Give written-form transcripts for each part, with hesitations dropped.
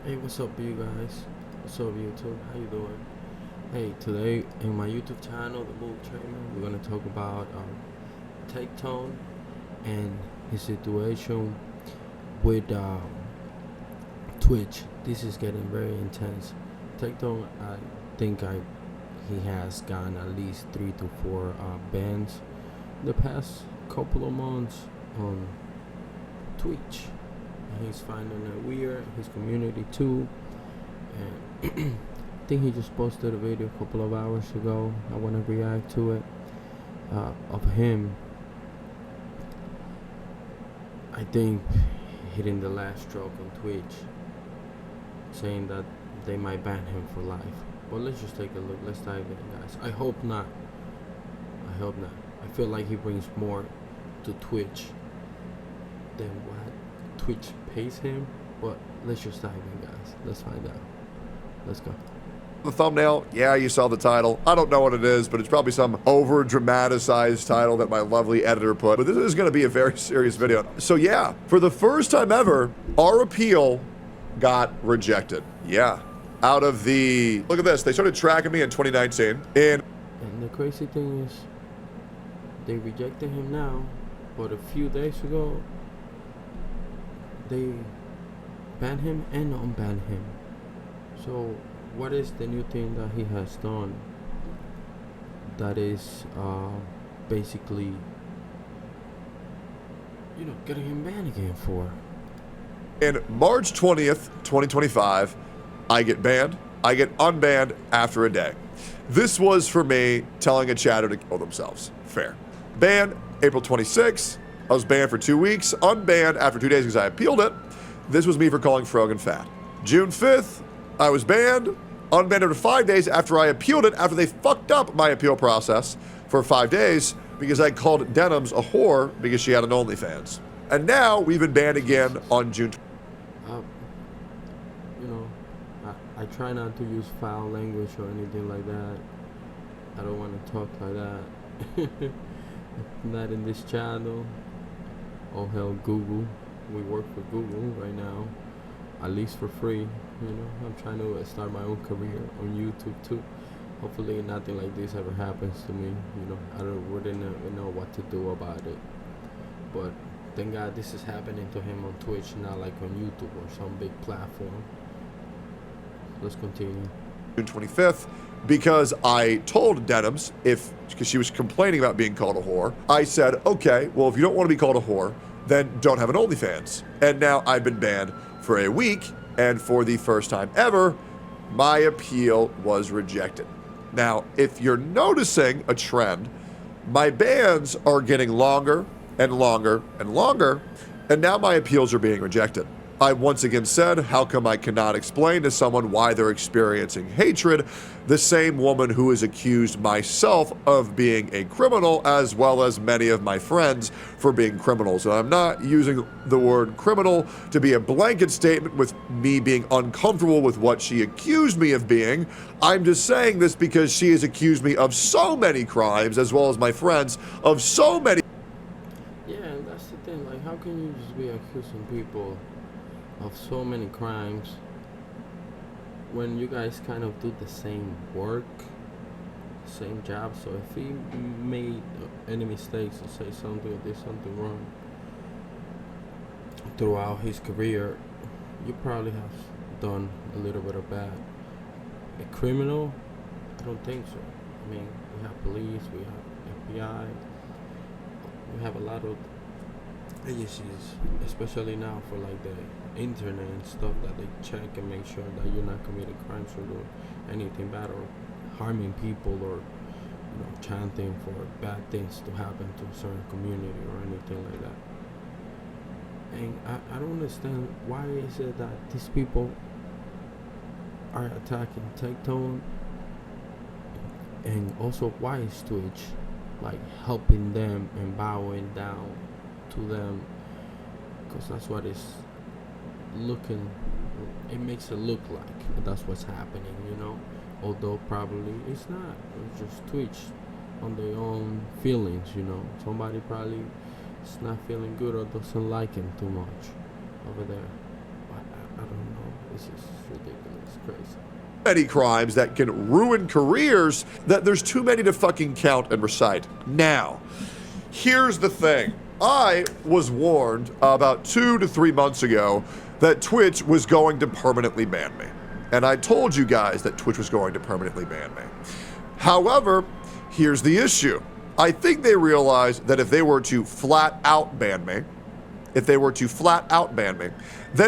Hey, what's up, you guys? What's up, YouTube? How you doing? Hey, today in my YouTube channel, The Move Trainer, we're gonna talk about tectone and his situation with Twitch. This is getting very intense. Tectone, I think he has gotten at least 3 to 4 bans the past couple of months on Twitch. He's finding it weird. His community too. And I think he just posted a video a couple of hours ago. I want to react to it. Of him, I think, hitting the last stroke on Twitch, saying that they might ban him for life. But let's just take a look. Let's dive in, guys. I hope not. I hope not. I feel like he brings more to Twitch than what Twitch pays him. But let's just dive in, guys. Let's find out. Let's go. The thumbnail, yeah, you saw the title. I don't know what it is, but it's probably some over dramatized title that my lovely editor put. But this is going to be a very serious video. So yeah, for the first time ever, our appeal got rejected. Yeah. Out of the, look at this, they started tracking me in 2019. And the crazy thing is, they rejected him now, but a few days ago, they banned him and unbanned him. So what is the new thing that he has done that is basically, getting him banned again for? In March 20th, 2025, I get banned. I get unbanned after a day. This was for me telling a chatter to kill themselves. Fair. Banned April 26th. I was banned for 2 weeks. Unbanned after 2 days because I appealed it. This was me for calling Frogan fat. June 5th, I was banned. Unbanned after 5 days after I appealed it, after they fucked up my appeal process for 5 days because I called Denims a whore because she had an OnlyFans. And now we've been banned again on June 20th. I try not to use foul language or anything like that. I don't want to talk like that. Not in this channel. Oh hell, Google. We work for Google right now, at least for free. I'm trying to start my own career on YouTube too. Hopefully nothing like this ever happens to me. I wouldn't even know what to do about it. But thank God this is happening to him on Twitch, not like on YouTube or some big platform. Let's continue. June 25th, because I told Denims, because she was complaining about being called a whore, I said, okay, well, if you don't want to be called a whore, then don't have an OnlyFans. And now I've been banned for a week, and for the first time ever, my appeal was rejected. Now, if you're noticing a trend, my bans are getting longer and longer and longer, and now my appeals are being rejected. I once again said, how come I cannot explain to someone why they're experiencing hatred? The same woman who has accused myself of being a criminal, as well as many of my friends for being criminals. And I'm not using the word criminal to be a blanket statement with me being uncomfortable with what she accused me of being. I'm just saying this because she has accused me of so many crimes, as well as my friends of so many. Yeah, and that's the thing. Like, how can you just be accusing people of so many crimes when you guys kind of do the same work, same job? So if he made any mistakes or say something or did something wrong throughout his career, you probably have done a little bit of bad. A criminal? I don't think so. I mean, we have police, we have FBI, we have a lot of agencies, especially now for like the internet and stuff, that they check and make sure that you're not committing crimes or doing anything bad or harming people or chanting for bad things to happen to a certain community or anything like that. And I don't understand, why is it that these people are attacking tectone, and also why is Twitch like helping them and bowing down to them? Because that's what it's looking, it makes it look like that's what's happening, although probably it's not. It's just Twitch on their own feelings. Somebody probably is not feeling good or doesn't like him too much over there. I don't know. This is ridiculous, crazy. Many crimes that can ruin careers that there's too many to fucking count and recite. Now, here's the thing. I was warned about 2 to 3 months ago that Twitch was going to permanently ban me. And I told you guys that Twitch was going to permanently ban me. However, here's the issue. I think they realized that if they were to flat out ban me, then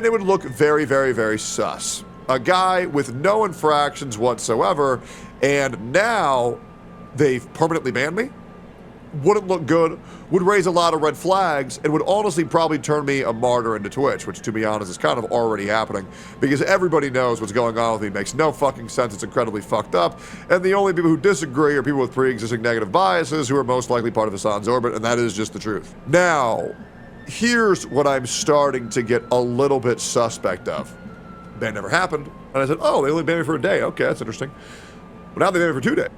it would look very, very, very sus. A guy with no infractions whatsoever, and now they've permanently banned me? Wouldn't look good, would raise a lot of red flags, and would honestly probably turn me a martyr into Twitch, which, to be honest, is kind of already happening, because everybody knows what's going on with me. It makes no fucking sense. It's incredibly fucked up, and the only people who disagree are people with pre-existing negative biases who are most likely part of Hassan's orbit, and that is just the truth. Now, here's what I'm starting to get a little bit suspect of. Ban never happened, and I said, oh, they only banned me for a day. Okay, that's interesting. But now they banned me for 2 days.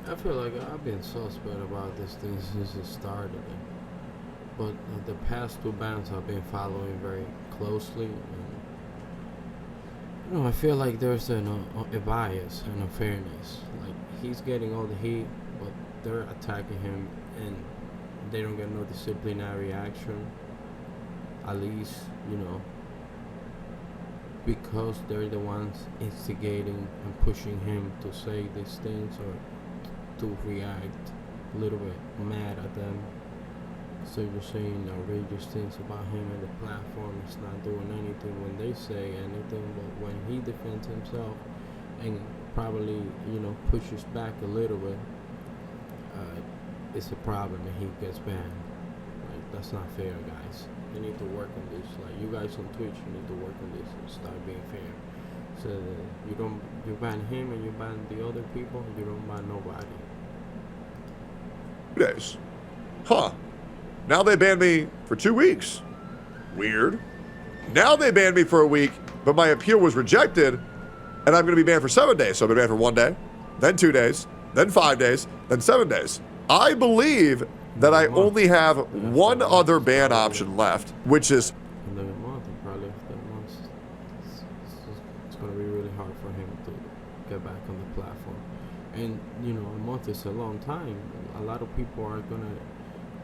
I feel like I've been suspect about this thing since it started, but the past 2 bans I've been following very closely. And, I feel like there's a bias and unfairness. Like, he's getting all the heat, but they're attacking him, and they don't get no disciplinary action. At least, because they're the ones instigating and pushing him to say these things or to react a little bit mad at them. So you're saying outrageous things about him, and the platform is not doing anything when they say anything, but when he defends himself and probably pushes back a little bit, it's a problem and he gets banned. Like, that's not fair, guys. You need to work on this. Like, you guys on Twitch, you need to work on this and start being fair. So you ban him and you ban the other people, you don't ban nobody. 2 days. Huh. Now they banned me for 2 weeks. Weird. Now they banned me for a week, but my appeal was rejected, and I'm going to be banned for 7 days. So I've been banned for 1 day, then 2 days, then 5 days, then 7 days. I believe that I only have one other ban option left, which is another month, and probably after a month, it's going to be really hard for him to get back on the platform. And a month is a long time. A lot of people are going to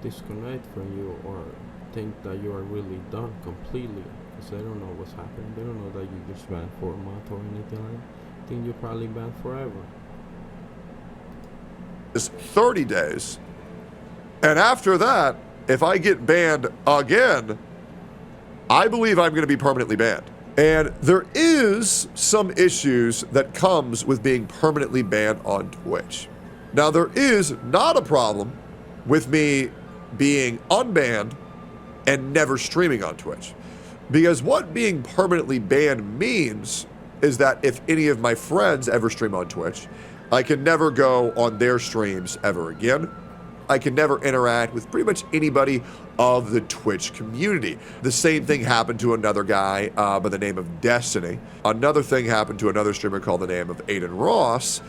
disconnect from you or think that you are really done completely, because they don't know what's happening. They don't know that you just banned for a month or anything like that. I think you're probably banned forever. Is 30 days. And after that, if I get banned again, I believe I'm going to be permanently banned. And there is some issues that comes with being permanently banned on Twitch. Now, there is not a problem with me being unbanned and never streaming on Twitch. Because what being permanently banned means is that if any of my friends ever stream on Twitch, I can never go on their streams ever again. I can never interact with pretty much anybody of the Twitch community. The same thing happened to another guy by the name of Destiny. Another thing happened to another streamer called the name of Aiden Ross.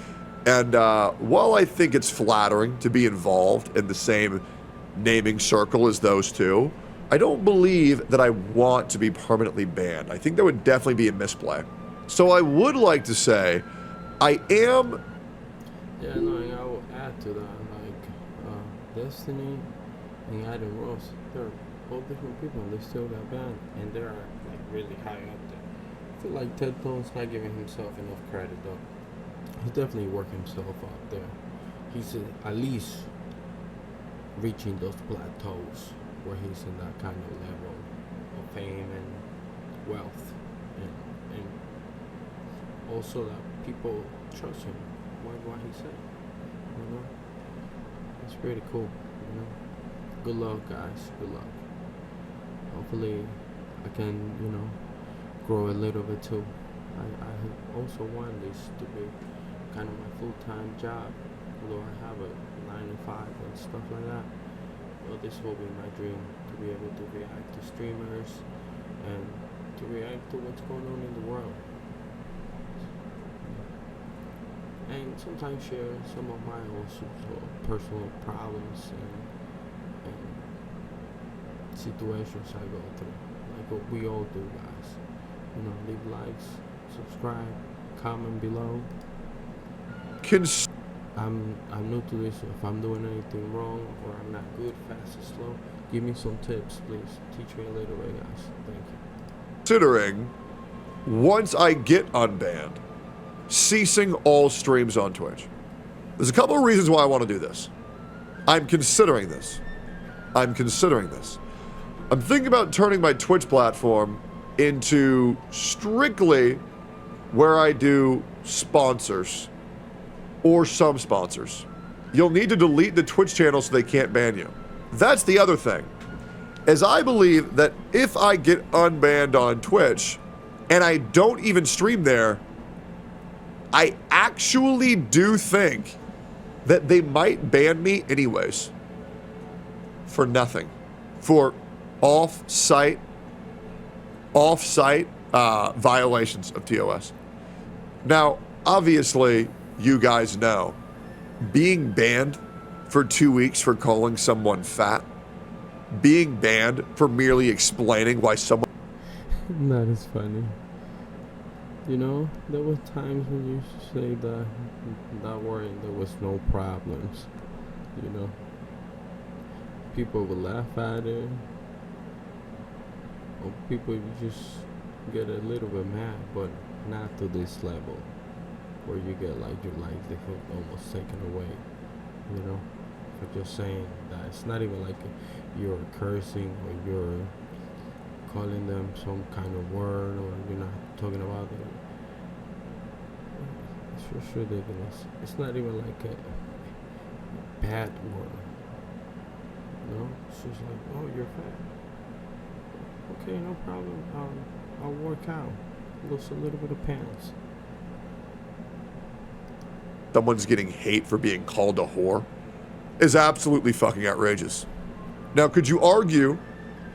And while I think it's flattering to be involved in the same naming circle as those two, I don't believe that I want to be permanently banned. I think that would definitely be a misplay. So I would like to say I am... Yeah, no, and I will add to that. Destiny and Adam Ross, they're both different people, and they still got banned, and they're like really high up there. I feel like tectone's not giving himself enough credit though. He's definitely working himself out there. He's at least reaching those plateaus where he's in that kind of level of fame and wealth, and also that people trust him. What he said, It's pretty cool, Good luck, guys. Good luck. Hopefully, I can, grow a little bit too. I also want this to be kind of my full-time job, although I have a 9 to 5 and stuff like that. Well, this will be my dream, to be able to react to streamers and to react to what's going on in the world. And sometimes share some of my also personal problems and situations I go through, like what we all do, guys. leave likes, subscribe, comment below. I'm new to this. If I'm doing anything wrong or I'm not good, fast or slow, give me some tips, please. Teach me a little bit, guys. Thank you. Considering, once I get unbanned, ceasing all streams on Twitch. There's a couple of reasons why I want to do this. I'm considering this. I'm thinking about turning my Twitch platform into strictly where I do sponsors or some sponsors. You'll need to delete the Twitch channel so they can't ban you. That's the other thing, is I believe that if I get unbanned on Twitch and I don't even stream there, I actually do think that they might ban me anyways. For nothing. For off-site violations of TOS. Now, obviously, you guys know, being banned for 2 weeks for calling someone fat, being banned for merely explaining why someone... That is funny. You know, there were times when you used to say that word and there was no problems. You know, people would laugh at it, or people would just get a little bit mad, but not to this level where you get like your livelihood almost taken away. You know, for just saying that. It's not even like you're cursing or you're calling them some kind of word, or you're not talking about it. It's just ridiculous. It's not even like a bad word. No, it's just like, oh, you're fat. Okay, no problem. I'll work out, lose a little bit of pounds. Someone's getting hate for being called a whore is absolutely fucking outrageous. Now, could you argue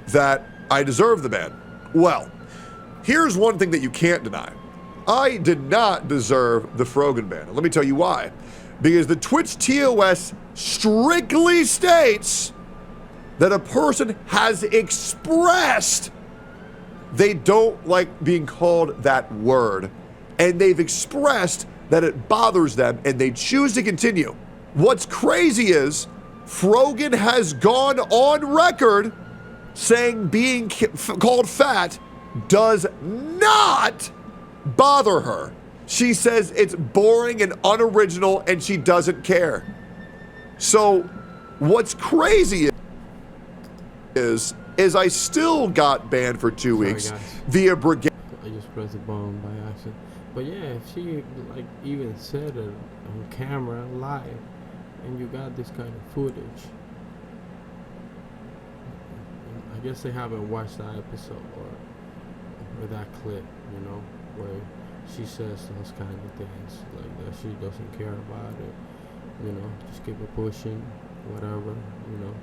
that I deserve the ban? Well, here's one thing that you can't deny. I did not deserve the Frogan ban. And let me tell you why. Because the Twitch TOS strictly states that a person has expressed they don't like being called that word. And they've expressed that it bothers them and they choose to continue. What's crazy is Frogan has gone on record saying being called fat does not bother her. She says it's boring and unoriginal and she doesn't care. So what's crazy is I still got banned for 2 weeks via brigade. I just pressed the button by accident. But yeah, if she like even said it on camera live and you got this kind of footage, I guess they haven't watched that episode or that clip, you know, where she says those kind of things like that. She doesn't care about it, you know, just keep it pushing, whatever, you know.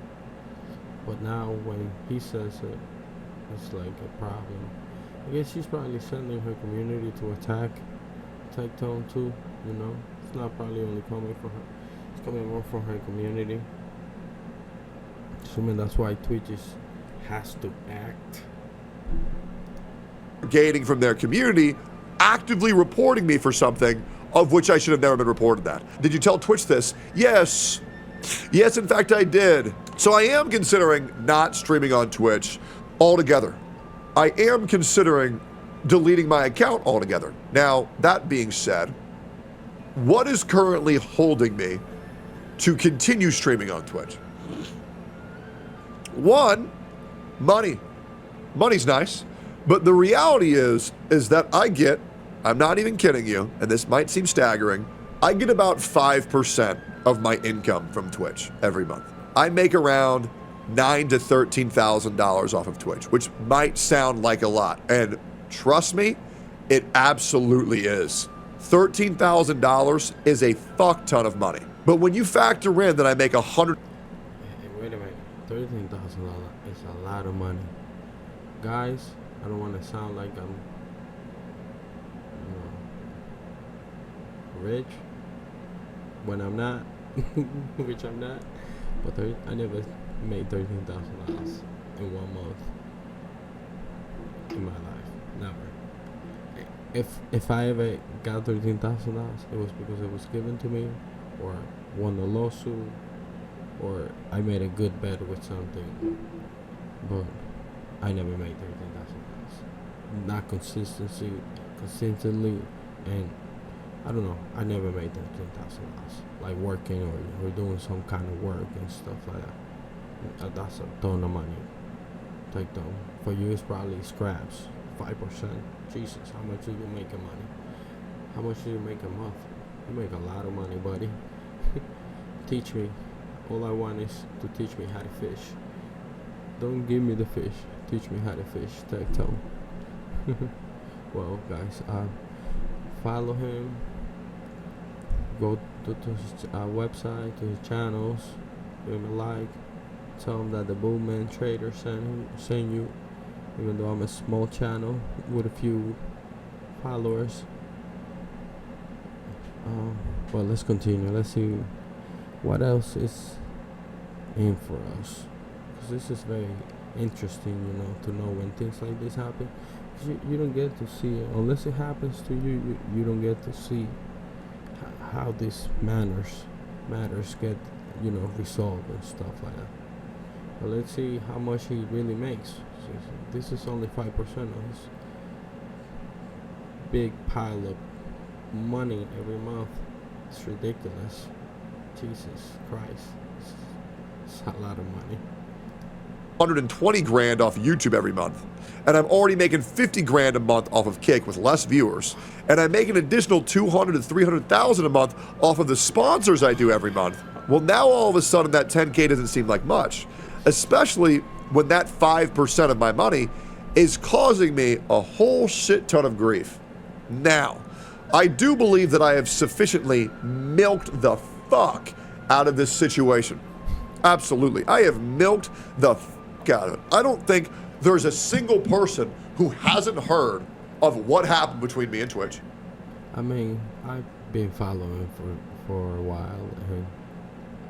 But now when he says it, it's like a problem. I guess she's probably sending her community to attack Tectone too, you know. It's not probably only coming from her. It's coming more from her community. Assuming that's why Twitch has to act. Gaining from their community, actively reporting me for something of which I should have never been reported that. Did you tell Twitch this? Yes. Yes, in fact, I did. So I am considering not streaming on Twitch altogether. I am considering deleting my account altogether. Now, that being said, what is currently holding me to continue streaming on Twitch? One, money. Money's nice, but the reality is that I get, I'm not even kidding you, and this might seem staggering, I get about 5% of my income from Twitch every month. I make around $9,000 to $13,000 off of Twitch, which might sound like a lot. And trust me, it absolutely is. $13,000 is a fuck ton of money. But when you factor in that I make $100... Hey, wait a minute. $13,000 is a lot of money. Guys, I don't want to sound like I'm, rich when I'm not, which I'm not. But I never made $13,000 in 1 month in my life. Never. if I ever got $13,000, it was because it was given to me, or won a lawsuit, or I made a good bet with something. But I never made $13,000. Not consistently, and I don't know. I never made $13,000, like working or doing some kind of work and stuff like that. That's a ton of money. Take them. For you, it's probably scraps. 5%. Jesus, how much do you make a money? How much do you make a month? You make a lot of money, buddy. Teach me. All I want is to teach me how to fish. Don't give me the fish. Teach me how to fish. Tectone. Well, guys, follow him. Go to his website, to his channels. Give him a like. Tell him that the Bullman Trader sent you. Even though I'm a small channel with a few followers. Well, let's continue. Let's see what else is in for us. Because this is very interesting, to know when things like this happen. You don't get to see it. Unless it happens to you, you don't get to see how these matters get, resolved and stuff like that. But let's see how much he really makes. This is only 5% of his big pile of money every month. It's ridiculous. Jesus Christ. It's a lot of money. 120 grand off YouTube every month. And I'm already making 50 grand a month off of Kick with less viewers. And I make an additional 200 to 300,000 a month off of the sponsors I do every month. Well, now all of a sudden that 10K doesn't seem like much, especially when that 5% of my money is causing me a whole shit ton of grief. Now, I do believe that I have sufficiently milked the fuck out of this situation. Absolutely. I have milked the fuck out of it. I don't think there's a single person who hasn't heard of what happened between me and Twitch. I mean, I've been following for a while, and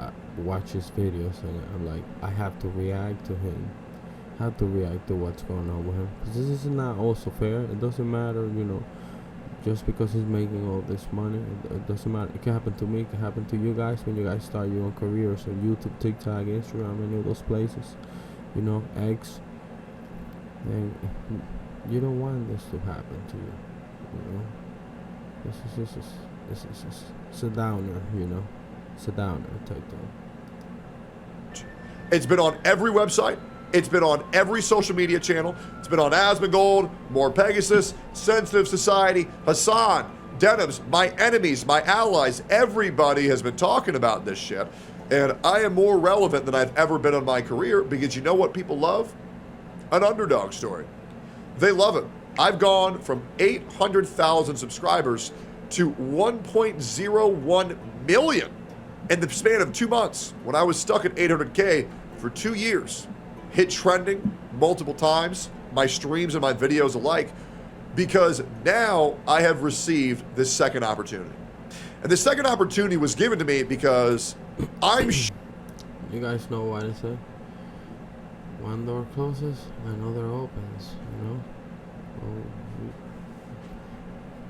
I watch his videos, and I'm like, I have to react to him. I have to react to what's going on with him. Because this is not also fair. It doesn't matter, just because he's making all this money. It doesn't matter. It can happen to me. It can happen to you guys when you guys start your own careers on YouTube, TikTok, Instagram, any of those places. X. And you don't want this to happen to you. This is it's a downer. It's a downer. Take. It's been on every website. It's been on every social media channel. It's been on Asmongold, More Pegasus, Sensitive Society, Hassan, Denims, my enemies, my allies. Everybody has been talking about this shit. And I am more relevant than I've ever been in my career because you know what people love? An underdog story. They love it. I've gone from 800,000 subscribers to 1.01 million in the span of 2 months when I was stuck at 800K for 2 years. Hit trending multiple times, my streams and my videos alike, because now I have received this second opportunity. And the second opportunity was given to me because I'm You guys know what I say? One door closes, another opens,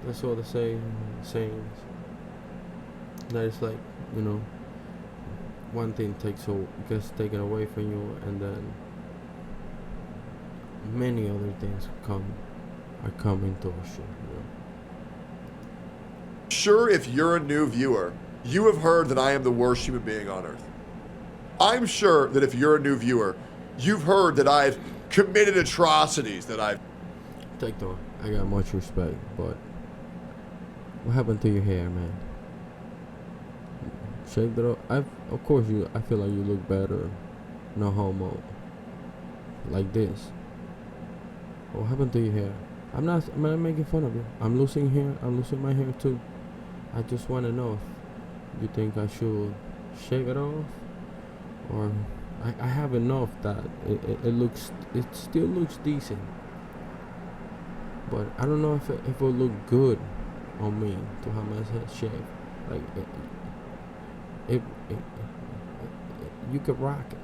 that's what the saying is. That is like, one thing gets taken away from you, and then many other things are coming towards you. sure if you're a new viewer, you have heard that I am the worst human being on earth. I'm sure that if you're a new viewer, you've heard that I've committed atrocities, that I've... Tectone, I got much respect, but what happened to your hair, man? Shaved it up? Of course, I feel like you look better, no homo, like this. What happened to your hair? I'm not making fun of you. I'm losing hair. I'm losing my hair too. I just want to know if you think I should shave it off, or I have enough that it still looks decent, but I don't know if it will look good on me to have my head shaved. Like you could rock it.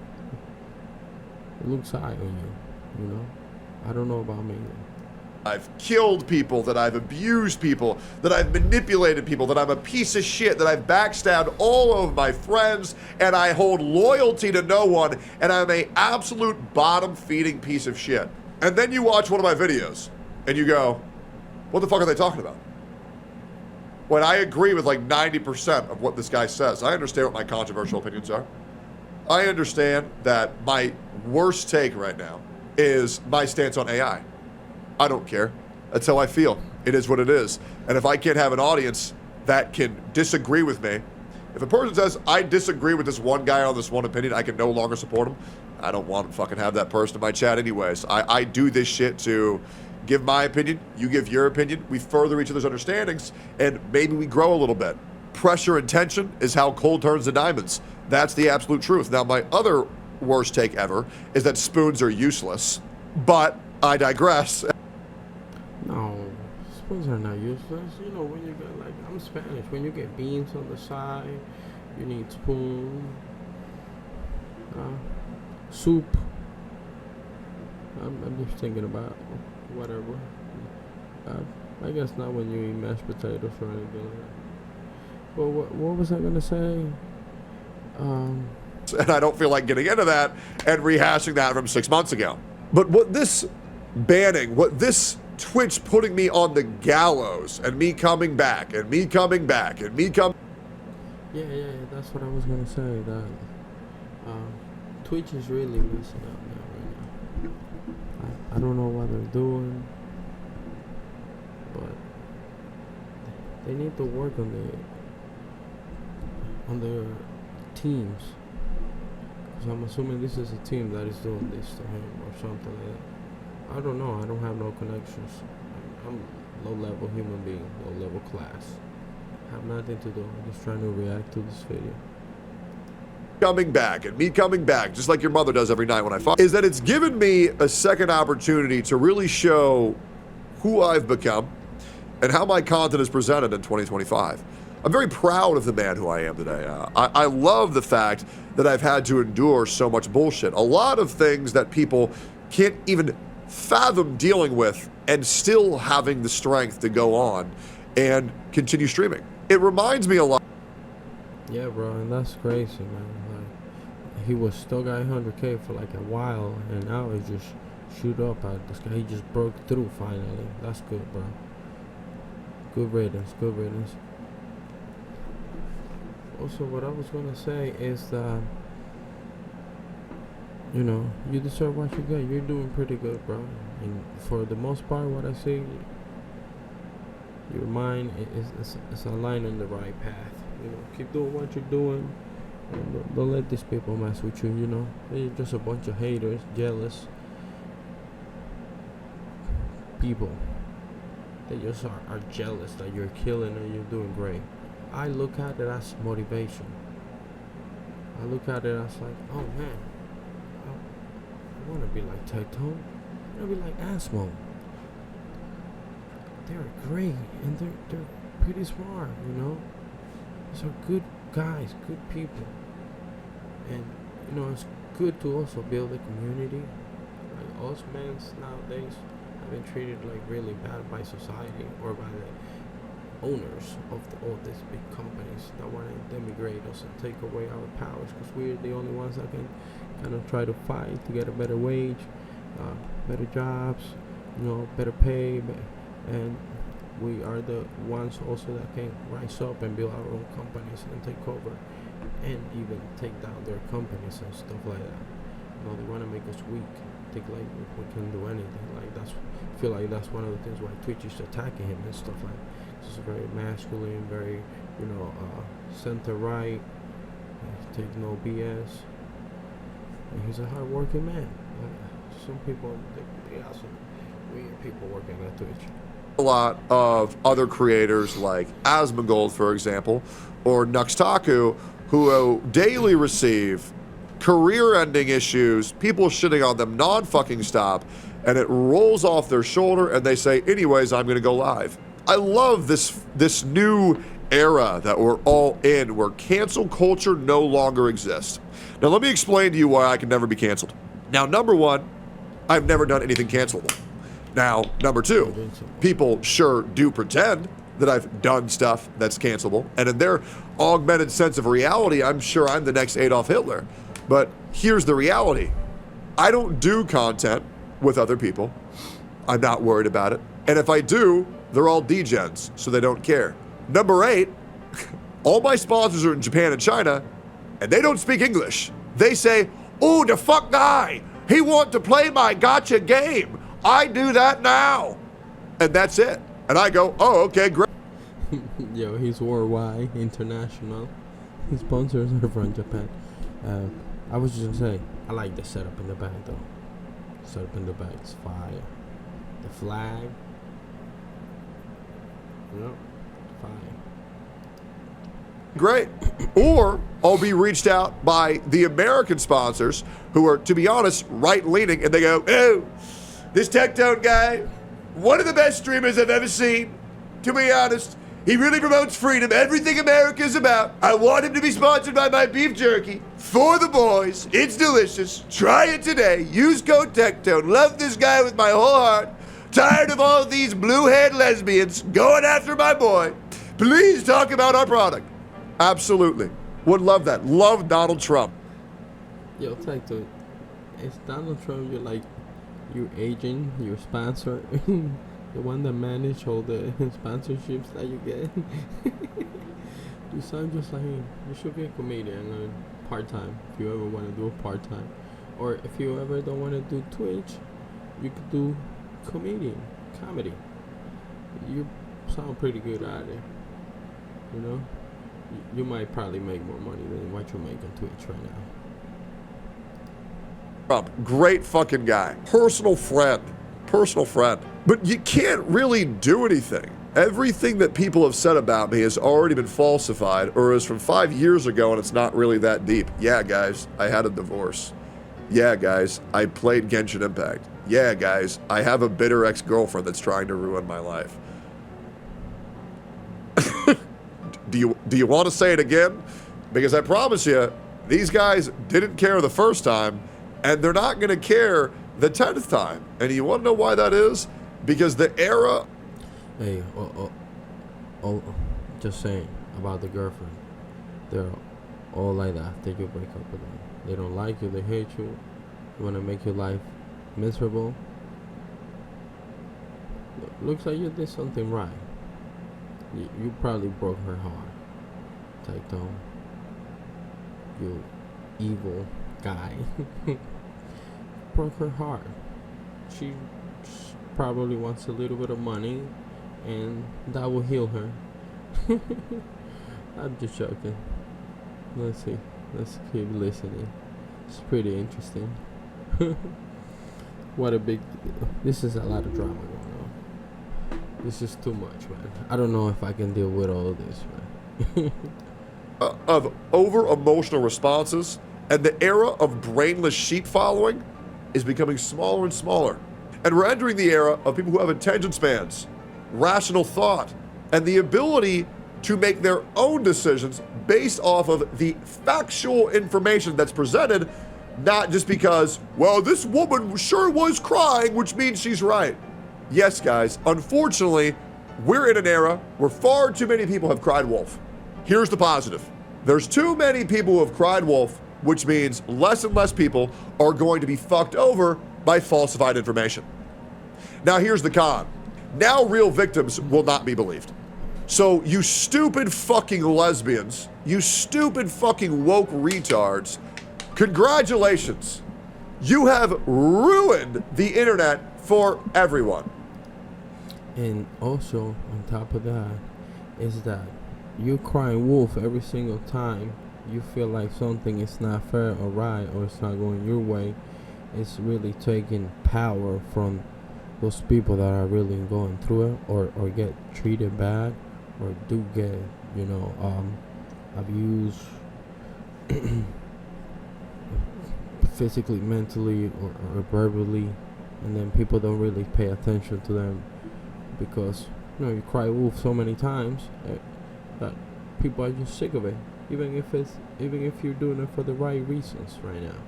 It looks high on you, I don't know about me. I've killed people, that I've abused people, that I've manipulated people, that I'm a piece of shit, that I've backstabbed all of my friends, and I hold loyalty to no one, and I'm a absolute bottom-feeding piece of shit. And then you watch one of my videos, and you go, what the fuck are they talking about? When I agree with like 90% of what this guy says. I understand what my controversial opinions are. I understand that my worst take right now is my stance on AI. I don't care. That's how I feel. It is what it is. And if I can't have an audience that can disagree with me, if a person says, I disagree with this one guy on this one opinion, I can no longer support him, I don't want to fucking have that person in my chat anyways. I do this shit to give my opinion, you give your opinion, we further each other's understandings, and maybe we grow a little bit. Pressure and tension is how coal turns to diamonds. That's the absolute truth. Now, my other worst take ever is that spoons are useless, but I digress. No, spoons are not useless. You know, when you get, like, I'm Spanish, when you get beans on the side, you need spoon, soup. I'm just thinking about whatever. I guess not when you eat mashed potatoes or anything like that. Well, what was I gonna say? And I don't feel like getting into that and rehashing that from 6 months ago. But what this banning, what this Twitch putting me on the gallows and me coming back and me coming back and me coming... Yeah, that's what I was gonna say. That Twitch is really messing up now right now. I don't know what they're doing, but they need to work on their teams. So I'm assuming this is a team that is doing this to him or something like that. I don't know. I don't have no connections. I'm low-level human being, low-level class. I have nothing to do. I'm just trying to react to this video. Coming back and me coming back, just like your mother does every night when I fight, is that it's given me a second opportunity to really show who I've become and how my content is presented in 2025. I'm very proud of the man who I am today. I love the fact that I've had to endure so much bullshit. A lot of things that people can't even fathom dealing with and still having the strength to go on and continue streaming. It reminds me a lot. Yeah, bro, and that's crazy, man. Like, he was still got 100K for like a while, and now he just shoot up at this guy. He just broke through finally. That's good, bro. Good riddance, good riddance. Also, what I was gonna say is that, you know, you deserve what you get. You're doing pretty good, bro. And for the most part, what I see, your mind is aligned on the right path. You know, keep doing what you're doing, and don't let these people mess with you. You know, they're just a bunch of haters, jealous people. They just are jealous that you're killing and you're doing great. I look at it as motivation. I look at it as like, oh man, I want to be like tectone. I want to be like Asmo. They're great and they're pretty smart, you know. These are good guys, good people, and you know it's good to also build a community. Like us men nowadays have been treated like really bad by society or by the owners of all these big companies that want to demigrate us and take away our powers, because we're the only ones that can kind of try to fight to get a better wage, better jobs, you know, better pay, and we are the ones also that can rise up and build our own companies and take over and even take down their companies and stuff like that. You know, they want to make us weak, think like we can do anything. Like I feel like that's one of the things why Twitch is attacking him and stuff like that. He's very masculine, very, you know, center right, take no BS. And he's a hard-working man. Some people, they got some weird people working at Twitch. A lot of other creators like Asmongold, for example, or Nuxtaku, who daily receive career-ending issues, people shitting on them non-fucking stop, and it rolls off their shoulder, and they say, anyways, I'm going to go live. I love this new era that we're all in, where cancel culture no longer exists. Now, let me explain to you why I can never be canceled. Now, number one, I've never done anything cancelable. Now, number two, Invincible. people sure do pretend that I've done stuff that's cancelable, and in their augmented sense of reality, I'm sure I'm the next Adolf Hitler. But here's the reality. I don't do content with other people. I'm not worried about it. And if I do, they're all degens, so they don't care. Number 8, all my sponsors are in Japan and China, and they don't speak English. They say, "Oh, the fuck guy, he want to play my gotcha game. I do that now." And that's it. And I go, "Oh, okay, great." Yo, he's worldwide, international. His sponsors are from Japan. I was just gonna say, I like the setup in the back though. Setup in the back is fire. The flag. Yep, fire. Great. Or I'll be reached out by the American sponsors who are, to be honest, right-leaning, and they go, "Oh, this tectone guy, one of the best streamers I've ever seen. To be honest, he really promotes freedom, everything America is about. I want him to be sponsored by my beef jerky. For the boys, it's delicious. Try it today. Use code tectone. Love this guy with my whole heart. Tired of all these blue-haired lesbians going after my boy. Please talk about our product." Absolutely. Would love that. Love Donald Trump. Yo, Tectone, is Donald Trump your agent, your sponsor, the one that manage all the sponsorships that you get? You sound just like him. You should be a comedian part-time if you ever want to do a part-time. Or if you ever don't want to do Twitch, you could do comedy. You sound pretty good at it. You know? You might probably make more money than what you make on Twitch right now. Trump, great fucking guy. Personal friend. But you can't really do anything. Everything that people have said about me has already been falsified or is from 5 years ago and it's not really that deep. Yeah, guys, I had a divorce. Yeah, guys, I played Genshin Impact. Yeah, guys, I have a bitter ex-girlfriend that's trying to ruin my life. Do you want to say it again? Because I promise you, these guys didn't care the first time, and they're not going to care the 10th time. And you want to know why that is? Because the era... Hey, just saying about the girlfriend. They're all like that after you break up with them. They don't like you, they hate you. They want to make your life miserable. Looks like you did something right. You probably broke her heart, Tectone. You evil guy. Broke her heart. She probably wants a little bit of money, and that will heal her. I'm just joking. Let's see. Let's keep listening. It's pretty interesting. What a big... This is a lot of drama going on. This is too much, man. I don't know if I can deal with all of this, man. of over-emotional responses, and the era of brainless sheep following is becoming smaller and smaller. And we're entering the era of people who have attention spans, rational thought, and the ability to make their own decisions based off of the factual information that's presented, not just because, well, this woman sure was crying, which means she's right. Yes, guys, unfortunately, we're in an era where far too many people have cried wolf. Here's the positive. There's too many people who have cried wolf, which means less and less people are going to be fucked over by falsified information. Now, here's the con. Now real victims will not be believed. So you stupid fucking lesbians, you stupid fucking woke retards, congratulations. You have ruined the internet for everyone. And also, on top of that, is that you crying wolf every single time you feel like something is not fair or right or it's not going your way. It's really taking power from those people that are really going through it or get treated bad or do get, abused physically, mentally, or verbally, and then people don't really pay attention to them because you cry wolf so many times that people are just sick of it, even if you're doing it for the right reasons right now.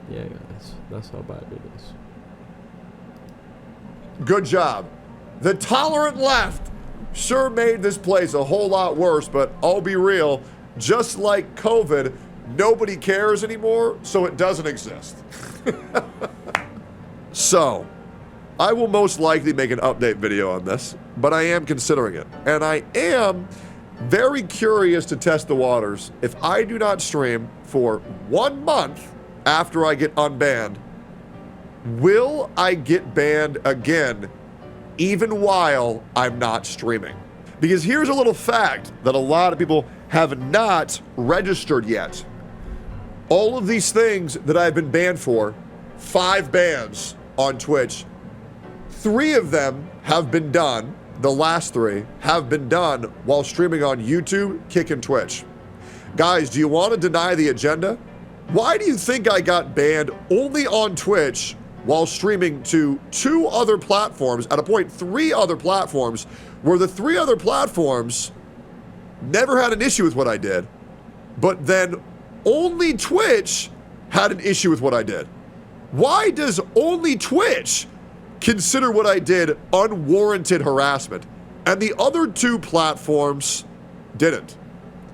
Yeah, guys, that's how bad it is. Good job. The tolerant left sure made this place a whole lot worse, but I'll be real, just like COVID, nobody cares anymore, so it doesn't exist. So, I will most likely make an update video on this, but I am considering it. And I am very curious to test the waters. If I do not stream for 1 month after I get unbanned, will I get banned again, even while I'm not streaming? Because here's a little fact that a lot of people have not registered yet. All of these things that I've been banned for, 5 bans on Twitch, 3 of them have been done, the last 3 have been done while streaming on YouTube, Kick, and Twitch. Guys, do you want to deny the agenda? Why do you think I got banned only on Twitch while streaming to 2 other platforms, at a point 3 other platforms, where the 3 other platforms never had an issue with what I did, but then only Twitch had an issue with what I did? Why does only Twitch consider what I did unwarranted harassment, and the other 2 platforms didn't?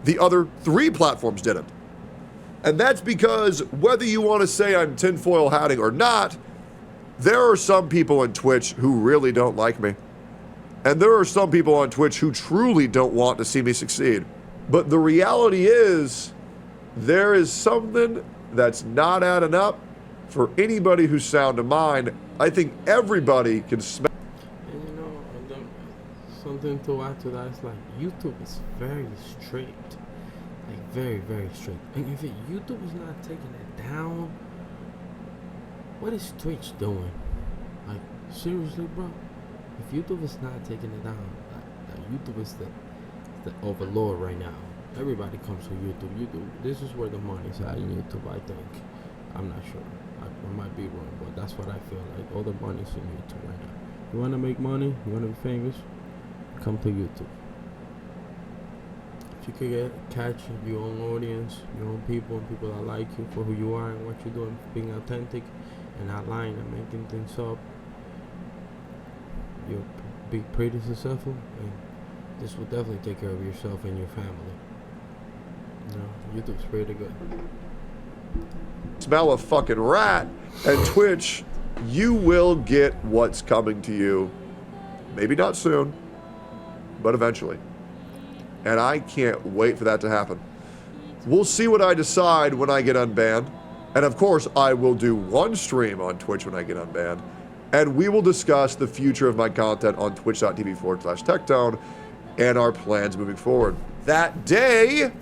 The other 3 platforms didn't. And that's because whether you want to say I'm tinfoil hatting or not, there are some people on Twitch who really don't like me. And there are some people on Twitch who truly don't want to see me succeed. But the reality is, there is something that's not adding up for anybody who's sound of mind. I think everybody can smell. And you know, and then something to add to that is like YouTube is very strict. Like very, very strict. And if YouTube is not taking it down, what is Twitch doing? Like, seriously, bro? If YouTube is not taking it down, like YouTube is the overlord right now. Everybody comes to YouTube. YouTube, this is where the money's at in YouTube, I think. I'm not sure. I might be wrong, but that's what I feel like. All the money's in YouTube right now. You want to make money? You want to be famous? Come to YouTube. If you could catch your own audience, your own people, and people that like you for who you are and what you're doing, being authentic and not lying and making things up, you'll be pretty successful, and this will definitely take care of yourself and your family. You know, YouTube's pretty good. Smell a fucking rat, and Twitch, you will get what's coming to you. Maybe not soon, but eventually. And I can't wait for that to happen. We'll see what I decide when I get unbanned. And of course, I will do 1 stream on Twitch when I get unbanned. And we will discuss the future of my content on twitch.tv/tectone and our plans moving forward. That day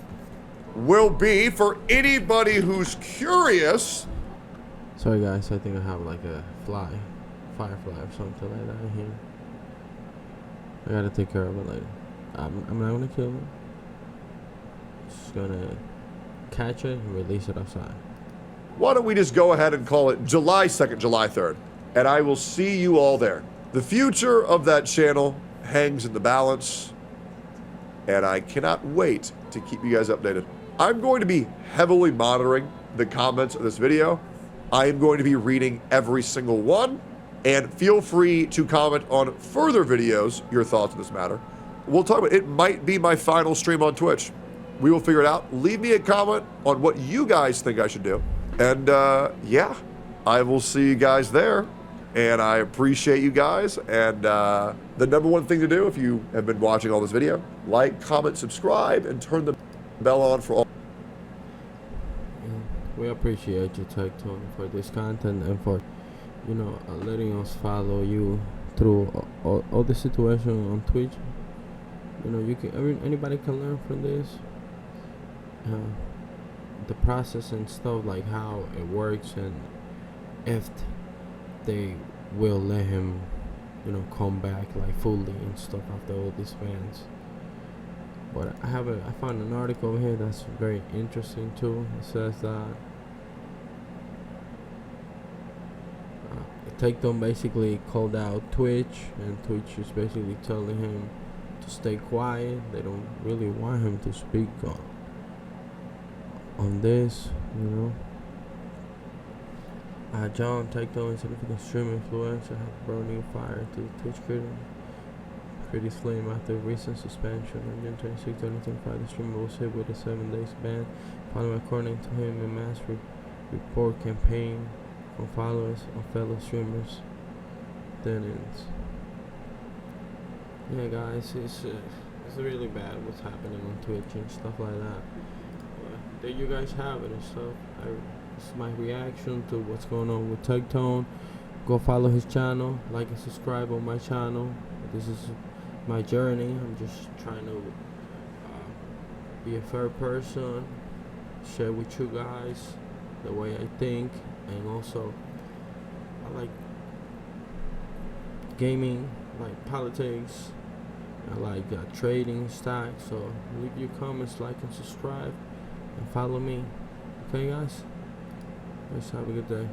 will be, for anybody who's curious. Sorry guys, I think I have like a firefly or something like that in here. I gotta take care of it later. I'm not gonna kill it. Just gonna catch it and release it outside. Why don't we just go ahead and call it July 2nd, July 3rd, and I will see you all there. The future of that channel hangs in the balance, and I cannot wait to keep you guys updated. I'm going to be heavily monitoring the comments of this video. I am going to be reading every single one, and feel free to comment on further videos, your thoughts on this matter. We'll talk about it. It might be my final stream on Twitch. We will figure it out. Leave me a comment on what you guys think I should do. And yeah, I will see you guys there. And I appreciate you guys. And the number 1 thing to do, if you have been watching all this video, like, comment, subscribe, and turn the bell on for all. We appreciate you, Tectone, for this content and for, you know, letting us follow you through all the situation on Twitch. You know, you can anybody can learn from this. The process and stuff, like how it works, and if they will let him, you know, come back like fully and stuff after all these bans. But I found an article over here that's very interesting too. It says that Tectone basically called out Twitch, and Twitch is basically telling him to stay quiet. They don't really want him to speak on this, you know. John tectone, significant stream influencer, have burning fire to the Twitch creative flame after recent suspension. On June 26, 2025, the streamer was hit with a 7 days ban following, according to him, a mass report campaign from followers of fellow streamers. Then ends. Yeah, guys, it's really bad what's happening on Twitch and stuff like that. There you guys have it and stuff. This is my reaction to what's going on with tectone. Go follow his channel, like and subscribe on my channel. This is my journey. I'm just trying to be a fair person, share with you guys the way I think, and also I like gaming, like politics, I like trading stocks. So leave your comments, like and subscribe, and follow me. Okay, guys? Let's have a good day.